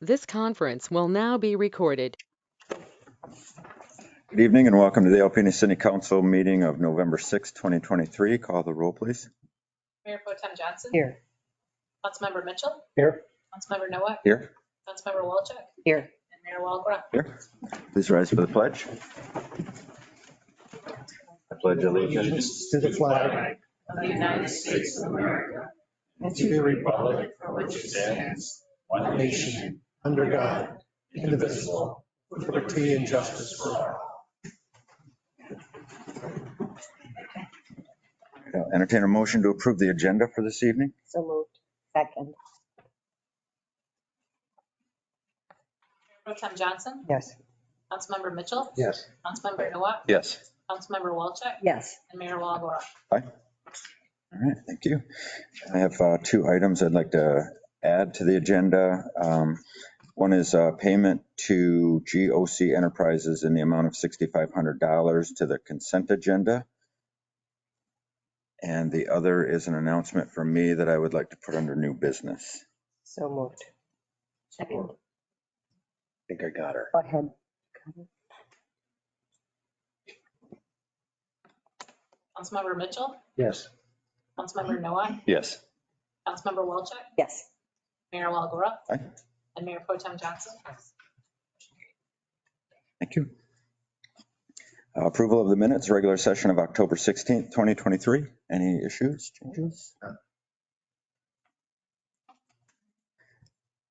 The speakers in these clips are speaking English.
This conference will now be recorded. Good evening and welcome to the Alpena City Council meeting of November 6, 2023. Call the roll, please. Mayor Pro Tem Johnson. Here. Councilmember Mitchell. Here. Councilmember Noah. Here. Councilmember Walchuk. Here. And Mayor Waligora. Here. Please rise for the pledge. I pledge allegiance To the flag Of the United States of America. and to the republic for which it stands, one nation, under God, indivisible, with liberty and justice for all. I'll entertain a motion to approve the agenda for this evening. So moved. Second. Mayor Pro Tem Johnson. Yes. Councilmember Mitchell. Yes. Councilmember Noah. Yes. Councilmember Walchuk. Yes. And Mayor Waligora. Aye. All right, thank you. I have two items I'd like to add to the agenda. One is payment to GOC Enterprises in the amount of $6,500 to the consent agenda. And the other is an announcement from me that I would like to put under new business. So moved. Second. I think I got her. Go ahead. Councilmember Mitchell. Yes. Councilmember Noah. Yes. Councilmember Walchuk. Yes. Mayor Waligora. Aye. And Mayor Pro Tem Johnson. Thank you. Approval of the minutes, regular session of October 16th, 2023. Any issues, changes? None.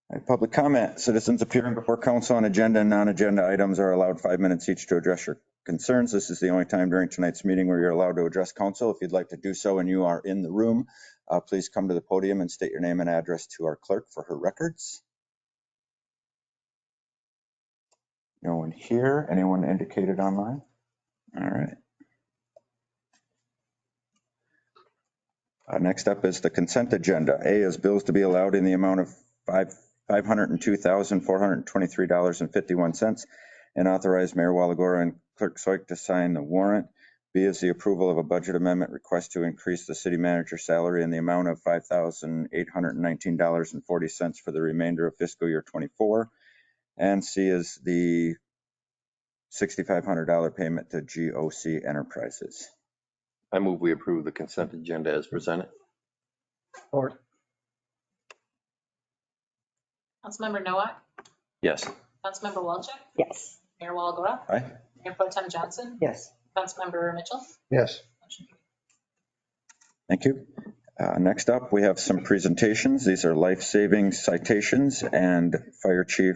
All right, public comment. Citizens appearing before council on agenda and non-agenda items are allowed 5 minutes each to address your concerns. This is the only time during tonight's meeting where you're allowed to address council. If you'd like to do so and you are in the room, please come to the podium and state your name and address to our clerk for her records. No one here. Anyone indicated online? All right. Next up is the consent agenda. A is bills to be allowed in the amount of $502,423.51 and authorize Mayor Waligora and Clerk Soik to sign the warrant. B is the approval of a budget amendment request to increase the city manager's salary in the amount of $5,819.40 for the remainder of fiscal year 24. And C is the $6,500 payment to GOC Enterprises. I move we approve the consent agenda as presented. Or Councilmember Noah. Yes. Councilmember Walchuk. Yes. Mayor Waligora. Aye. Mayor Pro Tem Johnson. Yes. Councilmember Mitchell. yes. Thank you. Next up, we have some presentations. These are life-saving citations, and Fire Chief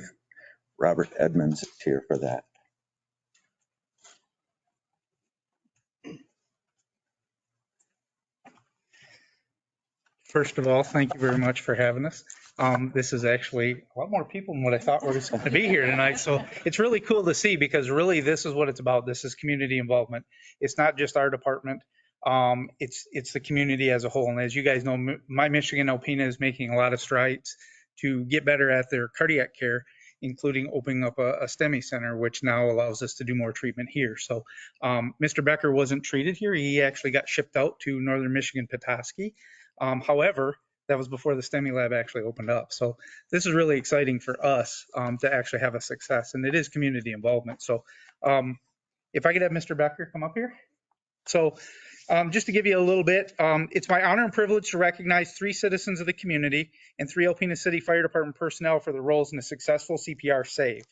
Robert Edmonds is here for that. First of all, thank you very much for having us. This is actually a lot more people than what I thought were going to be here tonight. So it's really cool to see, because really this is what it's about. This is community involvement. It's not just our department. It's the community as a whole. And as you guys know, my Michigan Alpena is making a lot of strides to get better at their cardiac care, including opening up a STEMI center, which now allows us to do more treatment here. So Mr. Becker wasn't treated here. He actually got shipped out to Northern Michigan, Petoskey. However, that was before the STEMI lab actually opened up. So this is really exciting for us to actually have a success, and it is community involvement. So if I could have Mr. Becker come up here. So just to give you a little bit, it's my honor and privilege to recognize 3 citizens of the community and 3 Alpena City Fire Department personnel for their roles in a successful CPR save.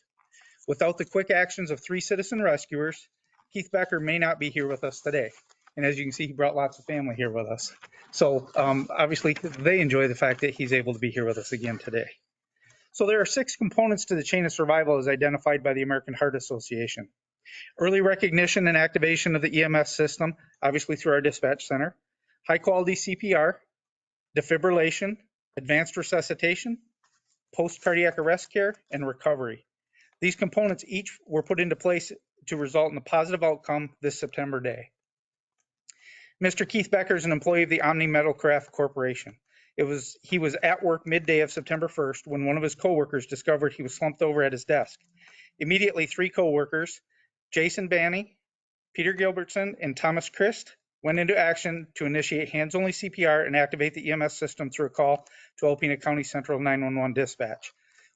Without the quick actions of 3 citizen rescuers, Keith Becker may not be here with us today. And as you can see, he brought lots of family here with us. So obviously they enjoy the fact that he's able to be here with us again today. So there are 6 components to the chain of survival as identified by the American Heart Association. Early recognition and activation of the EMS system, obviously through our dispatch center, high quality CPR, defibrillation, advanced resuscitation, post-cardiac arrest care, and recovery. These components each were put into place to result in a positive outcome this September day. Mr. Keith Becker is an employee of the Omni Metalcraft Corporation. He was at work midday of September 1st when one of his coworkers discovered he was slumped over at his desk. Immediately, 3 coworkers, Jason Banney, Peter Gilbertson, and Thomas Christ, went into action to initiate hands-only CPR and activate the EMS system through a call to Alpena County Central 911 dispatch.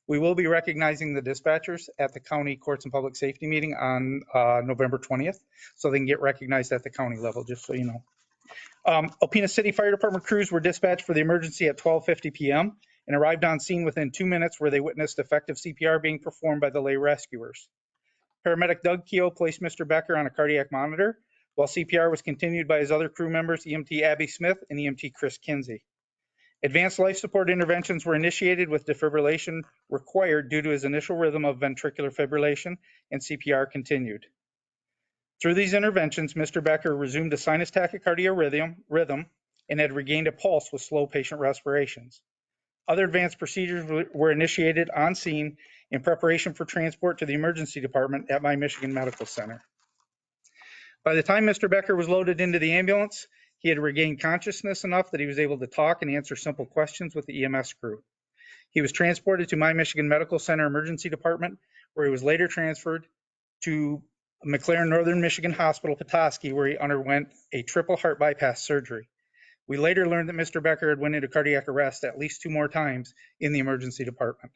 We will be recognizing the dispatchers at the county courts and public safety meeting on November 20th, so they can get recognized at the county level, just so you know. Alpena City Fire Department crews were dispatched for the emergency at 12:50 p.m. and arrived on scene within 2 minutes, where they witnessed effective CPR being performed by the lay rescuers. Paramedic Doug Keogh placed Mr. Becker on a cardiac monitor, while CPR was continued by his other crew members, EMT Abby Smith and EMT Chris Kinsey. Advanced life support interventions were initiated with defibrillation required due to his initial rhythm of ventricular fibrillation, and CPR continued. Through these interventions, Mr. Becker resumed a sinus tachycardia rhythm and had regained a pulse with slow patient respirations. Other advanced procedures were initiated on scene in preparation for transport to the emergency department at My Michigan Medical Center. By the time Mr. Becker was loaded into the ambulance, he had regained consciousness enough that he was able to talk and answer simple questions with the EMS crew. He was transported to My Michigan Medical Center Emergency Department, where he was later transferred to McLaren Northern Michigan Hospital, Petoskey, where he underwent a triple heart bypass surgery. We later learned that Mr. Becker had went into cardiac arrest at least 2 more times in the emergency department.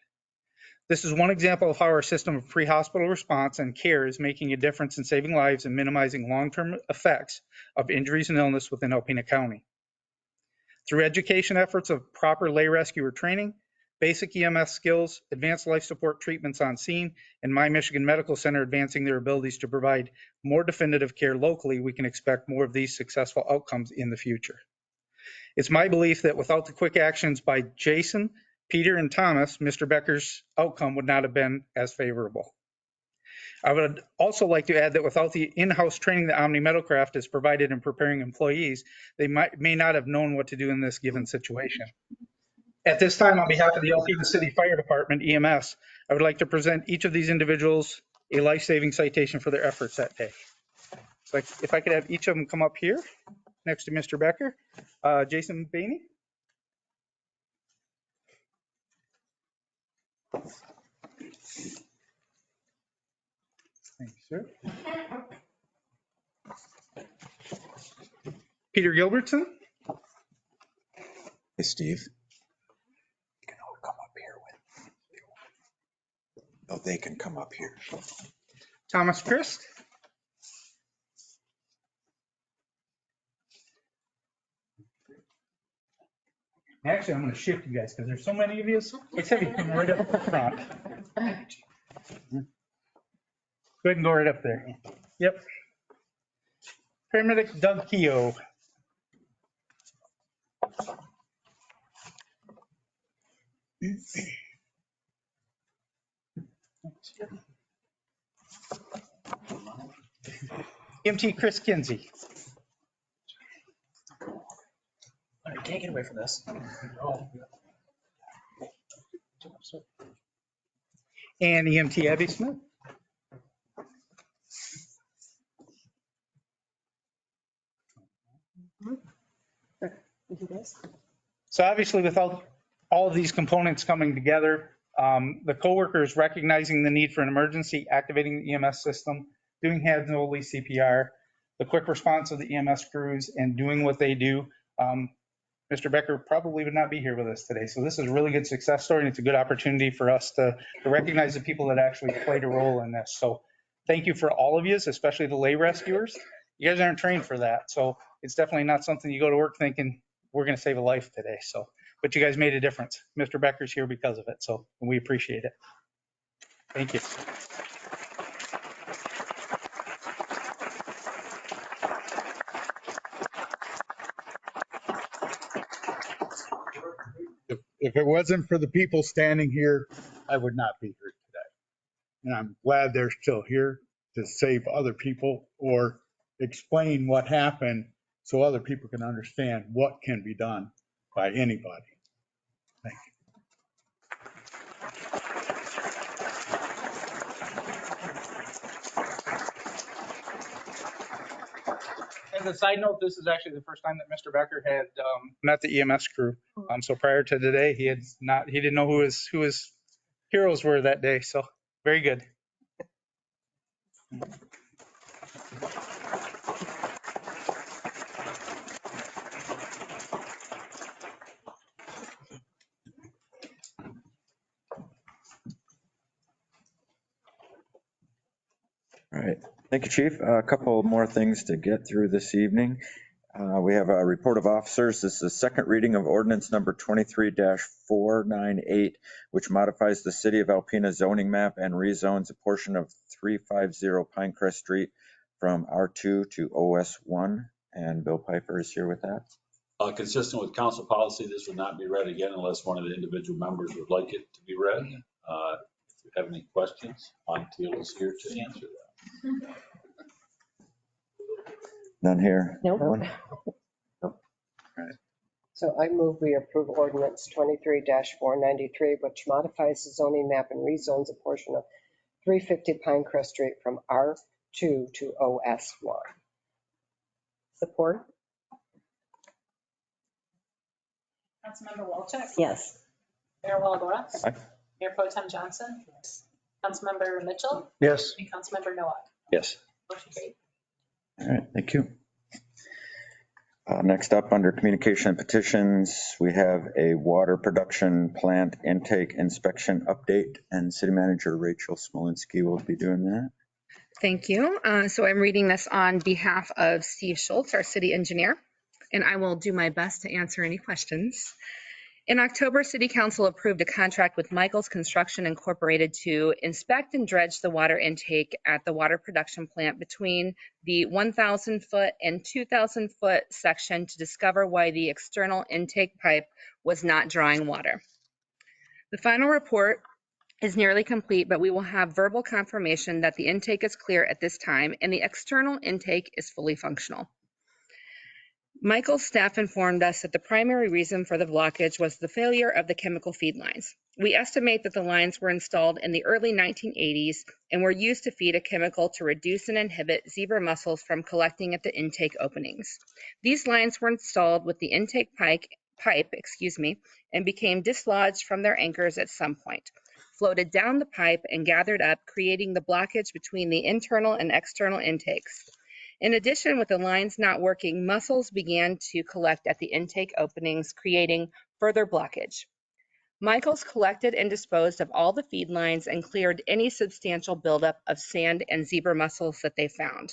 This is one example of how our system of pre-hospital response and care is making a difference in saving lives and minimizing long-term effects of injuries and illness within Alpena County. Through education efforts of proper lay rescuer training, basic EMS skills, advanced life support treatments on scene, and My Michigan Medical Center advancing their abilities to provide more definitive care locally, we can expect more of these successful outcomes in the future. It's my belief that without the quick actions by Jason, Peter, and Thomas, Mr. Becker's outcome would not have been as favorable. I would also like to add that without the in-house training that Omni Metalcraft has provided in preparing employees, they may not have known what to do in this given situation. At this time, on behalf of the Alpena City Fire Department, EMS, I would like to present each of these individuals a life-saving citation for their efforts that day. So if I could have each of them come up here next to Mr. Becker. Jason Bainey. Thank you, sir. Peter Gilbertson. Hey, Steve. You can all come up here with me. Oh, they can come up here. Thomas Christ. Actually, I'm going to shift you guys because there's so many of you. Let's have you come right up the front. Go ahead and go right up there. Yep. Paramedic Doug Keogh. EMT Chris Kinsey. I can't get away from this. And EMT Abby Smith. So obviously, without all of these components coming together, the coworkers recognizing the need for an emergency, activating the EMS system, doing hands-only CPR, the quick response of the EMS crews, and doing what they do, Mr. Becker probably would not be here with us today. So this is a really good success story, and it's a good opportunity for us to recognize the people that actually played a role in this. So thank you for all of you, especially the lay rescuers. You guys aren't trained for that. So it's definitely not something you go to work thinking we're going to save a life today. So, but you guys made a difference. Mr. Becker's here because of it. So we appreciate it. Thank you. If it wasn't for the people standing here, I would not be here today. And I'm glad they're still here to save other people or explain what happened so other people can understand what can be done by anybody. Thank you. As a side note, this is actually the first time that Mr. Becker had met the EMS crew. So prior to today, he didn't know who his heroes were that day. So very good. right. Thank you, Chief. A couple more things to get through this evening. We have a report of officers. This is the second reading of ordinance number 23-498, which modifies the city of Alpena zoning map and rezones a portion of 350 Pinecrest Street from R2 to OS1. And Bill Pfeifer is here with that. Consistent with council policy, this would not be read again unless one of the individual members would like it to be read. If you have any questions, Montiel is here to answer that. None here? Nope. One? So I move we approve ordinance 23-493, which modifies the zoning map and rezones a portion of 350 Pinecrest Street from R2 to OS1. Support? Councilmember Walchuk. Yes. Mayor Waligora. Aye. Mayor Pro Tem Johnson. Councilmember Mitchell Yes. and Councilmember Nowak. Yes. Motion carried. All right, thank you. Next up, under communication and petitions, we have a water production plant intake inspection update, and City Manager Rachel Smolinski will be doing that. Thank you. So I'm reading this on behalf of Steve Schultz, our city engineer, and I will do my best to answer any questions. In October, City Council approved a contract with Michaels Construction Incorporated to inspect and dredge the water intake at the water production plant between the 1,000-foot and 2,000-foot section to discover why the external intake pipe was not drawing water. The final report is nearly complete, but we will have verbal confirmation that the intake is clear at this time and the external intake is fully functional. Michael's staff informed us that the primary reason for the blockage was the failure of the chemical feed lines. We estimate that the lines were installed in the early 1980s and were used to feed a chemical to reduce and inhibit zebra mussels from collecting at the intake openings. These lines were installed with the intake pipe, and became dislodged from their anchors at some point, floated down the pipe and gathered up, creating the blockage between the internal and external intakes. In addition, with the lines not working, mussels began to collect at the intake openings, creating further blockage. Michaels collected and disposed of all the feed lines and cleared any substantial buildup of sand and zebra mussels that they found.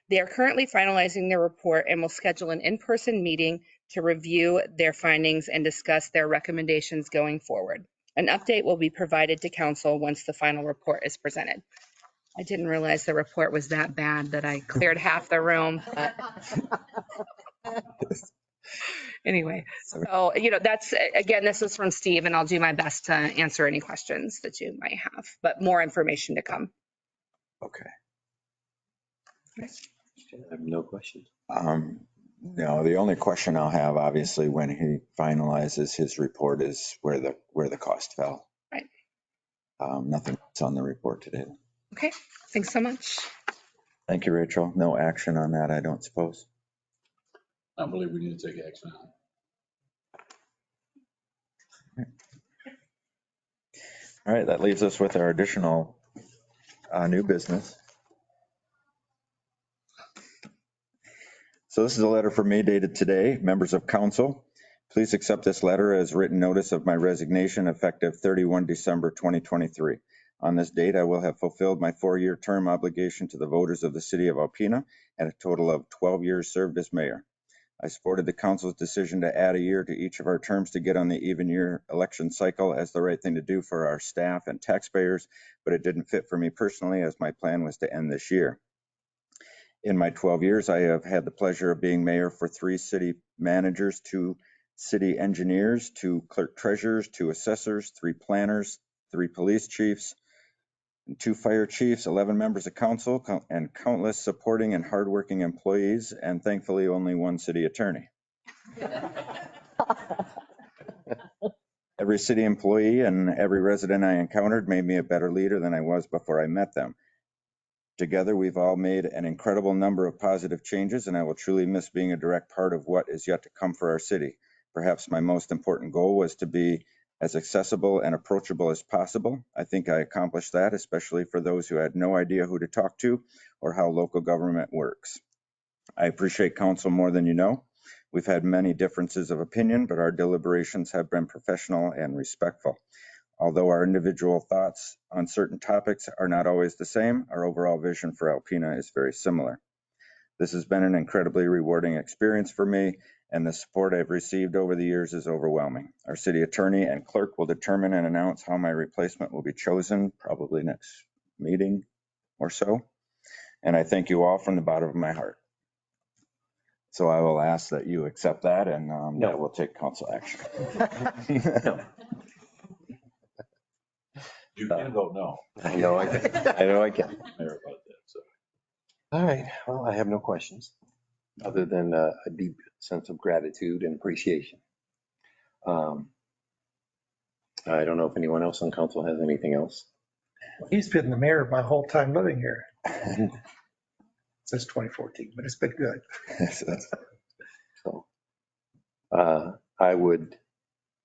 They are currently finalizing their report and will schedule an in-person meeting to review their findings and discuss their recommendations going forward. An update will be provided to council once the final report is presented. I didn't realize the report was that bad that I cleared half the room. But anyway, so, that's, again, this is from Steve, and I'll do my best to answer any questions that you might have, but more information to come. Okay. I have no questions. No, the only question I'll have, obviously, when he finalizes his report is where the cost fell. Right. Nothing on the report today. Okay, thanks so much. Thank you, Rachel. No action on that, I don't suppose. I believe we need to take action on it. All right, that leaves us with our additional new business. So this is a letter from me dated today. Members of council, please accept this letter as written notice of my resignation effective 31 December 2023. On this date, I will have fulfilled my 4-year term obligation to the voters of the city of Alpena and a total of 12 years served as mayor. I supported the council's decision to add a year to each of our terms to get on the even year election cycle as the right thing to do for our staff and taxpayers, but it didn't fit for me personally as my plan was to end this year. In my 12 years, I have had the pleasure of being mayor for 3 city managers, 2 city engineers, 2 clerk treasurers, 2 assessors, 3 planners, 3 police chiefs, and 2 fire chiefs, 11 members of council, and countless supporting and hardworking employees, and thankfully only 1 city attorney. Every city employee and every resident I encountered made me a better leader than I was before I met them. Together, we've all made an incredible number of positive changes, and I will truly miss being a direct part of what is yet to come for our city. Perhaps my most important goal was to be as accessible and approachable as possible. I think I accomplished that, especially for those who had no idea who to talk to or how local government works. I appreciate council more than you know. We've had many differences of opinion, but our deliberations have been professional and respectful. Although our individual thoughts on certain topics are not always the same, our overall vision for Alpena is very similar. This has been an incredibly rewarding experience for me, and the support I've received over the years is overwhelming. Our city attorney and clerk will determine and announce how my replacement will be chosen, probably next meeting or so. And I thank you all from the bottom of my heart. So I will ask that you accept that, and that will take council action. No. You can vote no. I know I can. Mayor, about that, so. All right, well, I have no questions, other than a deep sense of gratitude and appreciation. I don't know if anyone else on council has anything else. He's been the mayor my whole time living here. Since 2014, but it's been good. So I would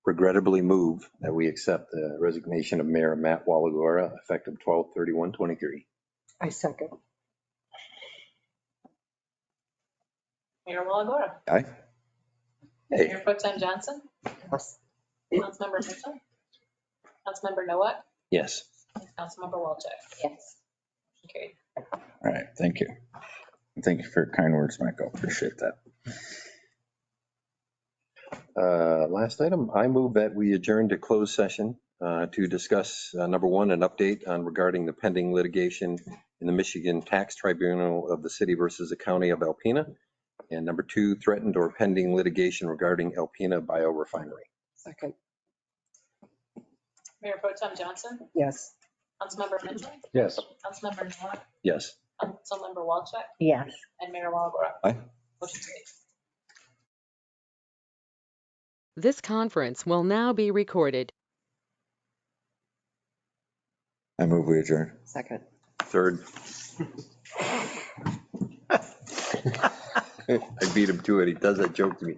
regrettably move that we accept the resignation of Mayor Matt Waligora effective 12/31/23. I second. Mayor Waligora. Aye. Hey, Mayor Pro Tem Johnson. Yes. Councilmember Mitchell. Councilmember Nowak. yes. And Councilmember Walczak. Yes. Motion carried. All right, thank you. And thank you for your kind words, Michael. Appreciate that. Last item, I move that we adjourn to closed session to discuss, number one, an update on regarding the pending litigation in the Michigan Tax Tribunal of the City versus the County of Alpena. And number two, threatened or pending litigation regarding Alpena Biorefinery. Second. Mayor Pro Tem Johnson. Yes. Councilmember Mitchell. Yes. Councilmember Nowak. Yes. Councilmember Walczak. Yes. And Mayor Waligora. Aye. Motion carried. This conference will now be recorded. I move we adjourn. Second. Third. I beat him to it. He does that joke to me.